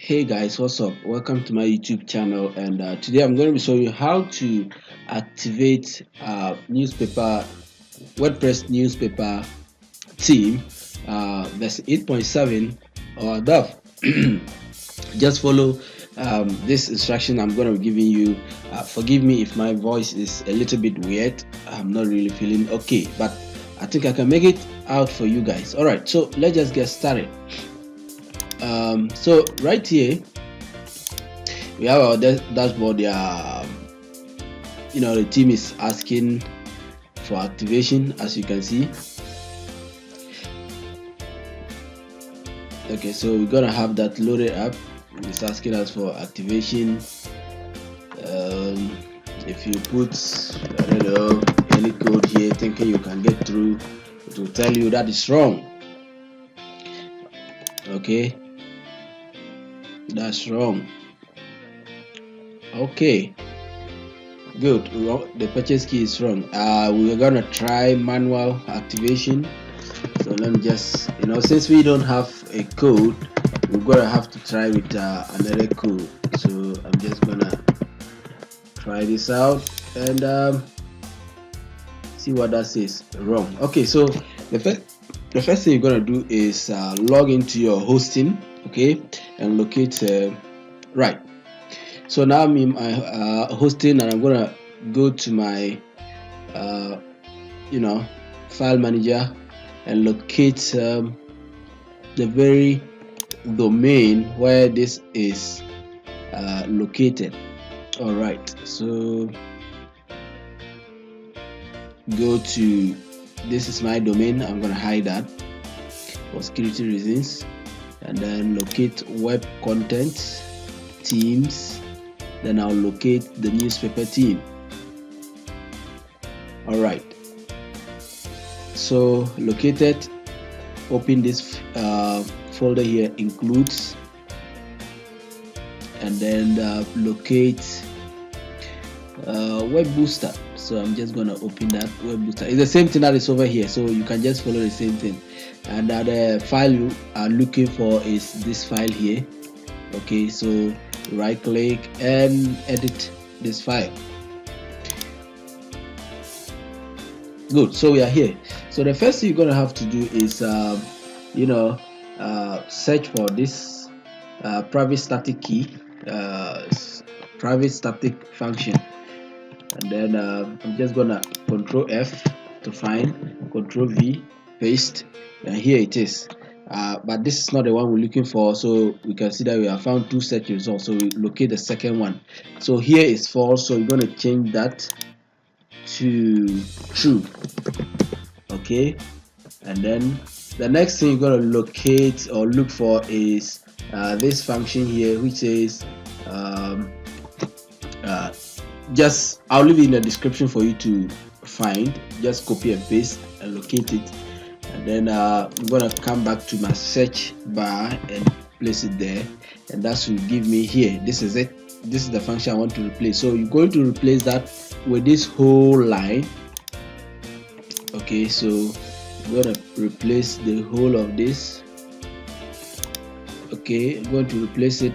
Hey guys, what's up? Welcome to my YouTube channel, and today I'm going to be showing you how to activate WordPress newspaper theme version 8.7 or above. Just follow this instruction I'm going to be giving you. Forgive me if my voice is a little bit weird. I'm not really feeling okay, but I think I can make it out for you guys. All right, so let's just get started. So right here we have our dashboard. The team is asking for activation, as you can see. Okay, so we're gonna have that loaded up. It's asking us for activation. If you put, I don't know, any code here thinking you can get through, it will tell you that is wrong. Okay, that's wrong. Okay, good. The purchase key is wrong. We're gonna try manual activation. So let me just, since we don't have a code, we're gonna have to try with another code. So I'm just gonna try this out and see what that says. Wrong. Okay, so the first thing you're gonna do is log into your hosting, okay, and locate right. So now I'm in my hosting, and I'm gonna go to my file manager and locate the very domain where this is located. All right, so go to, this is my domain. I'm gonna hide that for security reasons, and then locate web content themes. Then I'll locate the newspaper theme. All right, so located, open this folder here, includes, and then locate web booster. So I'm just gonna open that web booster. It's the same thing that is over here, so you can just follow the same thing. And the file you are looking for is this file here. Okay, so right click and edit this file. Good, so we are here. So the first thing you're gonna have to do is search for this private static key, private static function, and then I'm just gonna Control F to find, Control V, paste, and here it is. But this is not the one we're looking for, so we can see that we have found two search results. So we locate the second one. So here is false, so we're going to change that to true. Okay, and then the next thing you're going to locate or look for is this function here, which is just, I'll leave it in the description for you to find. Just copy and paste and locate it. And then I'm gonna come back to my search bar and place it there, and that will give me here. This is it. This is the function I want to replace. So you're going to replace that with this whole line. Okay, so I'm gonna replace the whole of this. Okay, I'm going to replace it.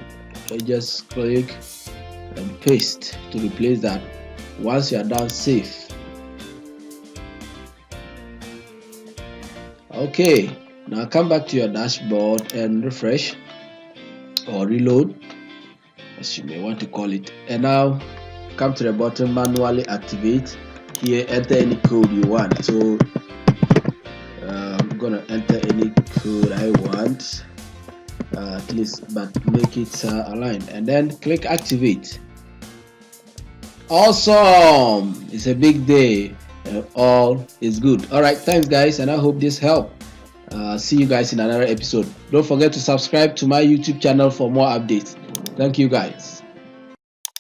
I just click and paste to replace that. Once you are done, save. Okay, now come back to your dashboard and refresh or reload, as you may want to call it, and now come to the bottom, manually activate. Here, enter any code you want. So I'm gonna enter any code I want, at least, but make it aligned, and then click activate. Awesome, it's a big day. All is good. All right, thanks guys, and I hope this helped. See you guys in another episode. Don't forget to subscribe to my YouTube channel for more updates. Thank you guys.